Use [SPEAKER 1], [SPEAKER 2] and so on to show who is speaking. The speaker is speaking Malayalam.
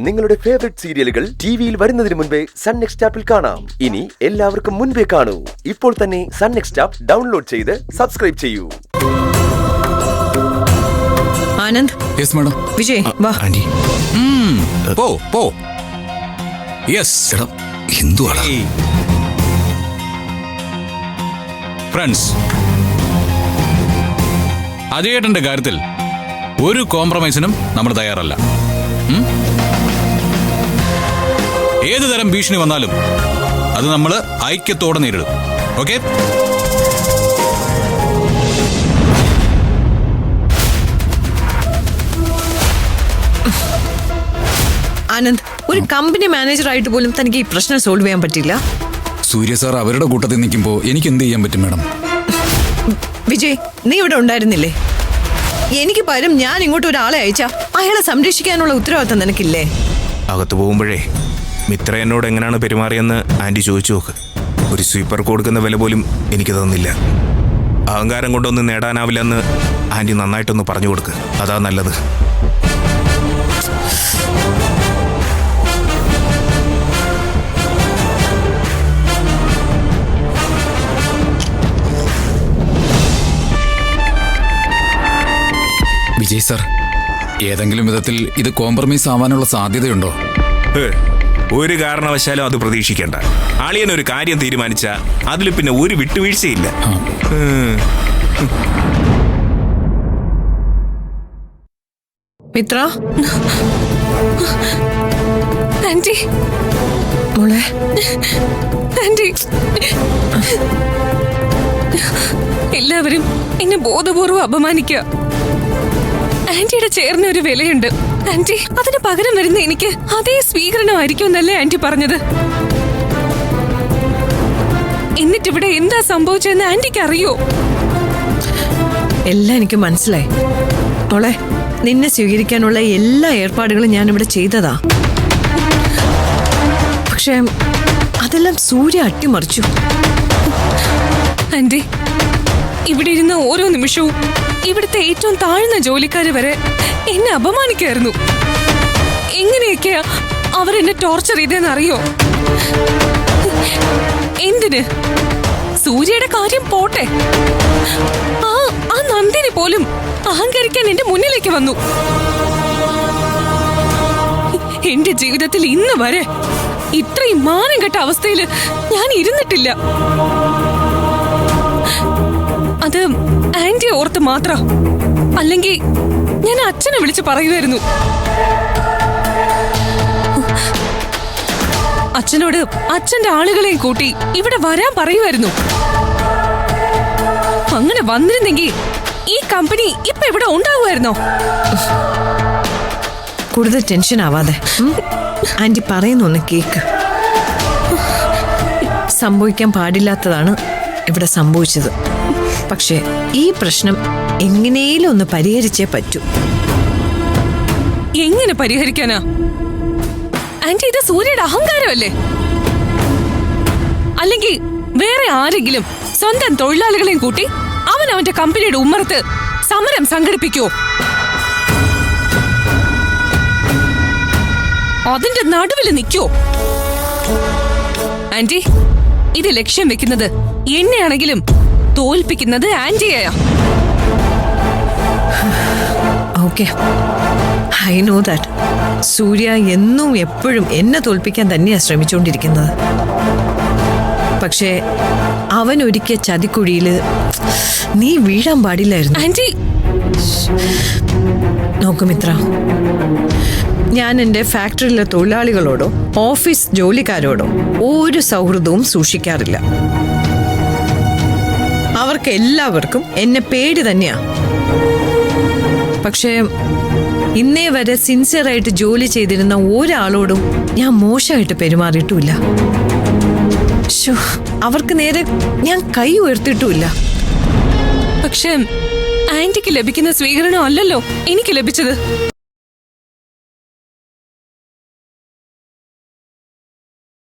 [SPEAKER 1] നിങ്ങളുടെ ഫേവറേറ്റ് സീരിയലുകൾ ടിവിയിൽ വരുന്നതിന് മുൻപേ സൺ നെക്സ്റ്റ് ആപ്പിൽ കാണാം. ഇനി എല്ലാവർക്കും മുൻപേ കാണൂ. ഇപ്പോൾ തന്നെ സൺ നെക്സ്റ്റ് ആപ്പ് ഡൗൺലോഡ് ചെയ്ത് സബ്സ്ക്രൈബ് ചെയ്യൂ.
[SPEAKER 2] ആനന്ദ്.
[SPEAKER 3] Yes madam.
[SPEAKER 2] വിജയ് വാ.
[SPEAKER 3] ആന്റി പോ. യെസ് എടാ എന്തുവാടാ ഫ്രണ്ട്സ്, അജയേട്ടന്റെ കാര്യത്തിൽ ഒരു കോംപ്രമൈസിനും നമ്മൾ തയ്യാറല്ല. ഏത് തരം ഭീഷണി വന്നാലും അത് നമ്മൾ ഐക്യത്തോടെ നേരിടും. ഓക്കെ?
[SPEAKER 2] ആനന്ദ്, ഒരു കമ്പനി മാനേജർ ആയിട്ട് പോലും തനിക്ക് ഈ പ്രശ്നം സോൾവ് ചെയ്യാൻ പറ്റില്ല.
[SPEAKER 3] സൂര്യ സാർ അവരുടെ കൂട്ടത്തിൽ നിൽക്കുമ്പോൾ എനിക്ക് എന്ത് ചെയ്യാൻ പറ്റും മാഡം?
[SPEAKER 2] വിജയ്, നീ ഇവിടെ ഉണ്ടായിരുന്നില്ലേ? എനിക്ക് പകരം ഞാൻ ഇങ്ങോട്ട് ഒരാളെ അയച്ചാ അയാളെ സംരക്ഷിക്കാനുള്ള ഉത്തരവാദിത്തം നിനക്കില്ലേ?
[SPEAKER 4] അകത്ത് പോകുമ്പോഴേ മിത്ര എന്നോട് എങ്ങനെയാണ് പെരുമാറിയെന്ന് ആന്റി ചോദിച്ചു നോക്ക്. ഒരു സ്വീപ്പർ കൊടുക്കുന്ന വില പോലും എനിക്ക് തന്നില്ല. അഹങ്കാരം കൊണ്ടൊന്നും നേടാനാവില്ലെന്ന് ആന്റി നന്നായിട്ടൊന്ന് പറഞ്ഞു കൊടുക്ക്. അതാ നല്ലത്.
[SPEAKER 3] വിജയ് സാർ, ഏതെങ്കിലും വിധത്തിൽ ഇത് കോംപ്രമൈസ് ആവാനുള്ള സാധ്യതയുണ്ടോ?
[SPEAKER 4] ഒരു കാരണവശാലും അത് പ്രതീക്ഷിക്കേണ്ട. അളിയനൊരു കാര്യം തീരുമാനിച്ച അതിൽ പിന്നെ ഒരു വിട്ടുവീഴ്ചയില്ല.
[SPEAKER 2] മിത്ര,
[SPEAKER 5] ആന്റി,
[SPEAKER 2] മോളെ.
[SPEAKER 5] ആന്റി, എല്ലാവരും എന്നെ ബോധപൂർവ്വം അപമാനിക്കുക. ആന്റിയുടെ ചേർന്ന ഒരു വിലയുണ്ട്. ആന്റി, അതിന് പകരം വരുന്ന എനിക്ക് അതേ സ്വീകരണമായിരിക്കും എന്നല്ലേ ആന്റി പറഞ്ഞത്? എന്നിട്ടിവിടെ എന്താ സംഭവിച്ചതെന്ന് ആന്റിക്ക് അറിയോ?
[SPEAKER 2] എല്ലാം എനിക്ക് മനസ്സിലായി മോളെ. നിന്നെ സ്വീകരിക്കാനുള്ള എല്ലാ ഏർപ്പാടുകളും ഞാൻ ഇവിടെ ചെയ്തതാ. പക്ഷെ അതെല്ലാം സൂര്യ അട്ടിമറിച്ചു.
[SPEAKER 5] ആന്റി, ഇവിടെ ഇരുന്ന ഓരോ നിമിഷവും ഇവിടുത്തെ ഏറ്റവും താഴ്ന്ന ജോലിക്കാര് വരെ എന്നെ അപമാനിക്കായിരുന്നു. എങ്ങനെയൊക്കെയാ അവരെന്നെ ടോർച്ചർ ചെയ്തെന്ന് അറിയോ? എന്തിന്? സൂര്യയുടെ കാര്യം പോട്ടെ, ആ നന്ദിനി പോലും അഹങ്കരിക്കാൻ എന്റെ മുന്നിലേക്ക് വന്നു. എന്റെ ജീവിതത്തിൽ ഇന്ന് വരെ ഇത്രയും മാനം കെട്ട അവസ്ഥയിൽ ഞാൻ ഇരുന്നിട്ടില്ല. അത് ആന്റി ഓർത്ത് മാത്ര, അല്ലെങ്കിൽ ഞാൻ അച്ഛനെ വിളിച്ച് പറയുമായിരുന്നു. അച്ഛനോട് അച്ഛന്റെ ആളുകളെയും കൂട്ടി ഇവിടെ വരാൻ പറയുമായിരുന്നു. അങ്ങനെ വന്നിരുന്നെങ്കിൽ ഈ കമ്പനി ഇപ്പൊ ഇവിടെ ഉണ്ടാവുമായിരുന്നോ?
[SPEAKER 2] കൂടുതൽ ടെൻഷൻ ആവാതെ ആന്റി പറയുന്നൊന്ന് കേക്ക്. സംഭവിക്കാൻ പാടില്ലാത്തതാണ് ഇവിടെ സംഭവിച്ചത്. പക്ഷേ ഈ പ്രശ്നം എങ്ങനെയും ഒന്ന് പരിഹരിച്ചേ പറ്റൂ.
[SPEAKER 5] എങ്ങനെ പരിഹരിക്കാനാ ആന്റി? ഇത് സൂര്യയുടെ അഹങ്കാരമല്ലേ? അല്ലെങ്കിൽ വേറെ ആരെങ്കിലും സ്വന്തം തൊഴിലാളികളെയും കൂട്ടി അവന്റെ കമ്പനിയുടെ ഉമ്മറത്ത് സമരം സംഘടിപ്പിക്കോ? അതിന്റെ നടുവിൽ നിൽക്കോ? ആന്റി, ഇത് ലക്ഷ്യം വെക്കുന്നത് എന്നെയാണെങ്കിലും തോൽപ്പിക്കുന്നത് ആന്റിയെയാ.
[SPEAKER 2] Okay, I know that. Surya എന്നും എപ്പോഴും എന്നെ തോൽപ്പിക്കാൻ തന്നെയാ ശ്രമിച്ചുകൊണ്ടിരിക്കുന്നത്. പക്ഷേ അവൻ ഒരുക്കിയ ചതിക്കുഴിയില് നീ വീഴാൻ പാടില്ലായിരുന്നു.
[SPEAKER 5] ആന്റി,
[SPEAKER 2] നോക്കു മിത്ര, ഞാൻ എൻ്റെ ഫാക്ടറിയിലെ തൊഴിലാളികളോടോ ഓഫീസ് ജോലിക്കാരോടോ ഒരു സൗഹൃദവും സൂക്ഷിക്കാറില്ല. അവർക്ക് എല്ലാവർക്കും എന്നെ പേടി തന്നെയാ. പക്ഷേ ഇന്നേ വരെ സിൻസിയറായിട്ട് ജോലി ചെയ്തിരുന്ന ഒരാളോടും ഞാൻ മോശമായിട്ട് പെരുമാറിയിട്ടുമില്ല. അവർക്ക് നേരെ ഞാൻ കൈ ഉയർത്തിയിട്ടുമില്ല.
[SPEAKER 5] പക്ഷേ ആന്റിക്ക് ലഭിക്കുന്ന സ്വീകരണം അല്ലല്ലോ എനിക്ക് ലഭിച്ചത്.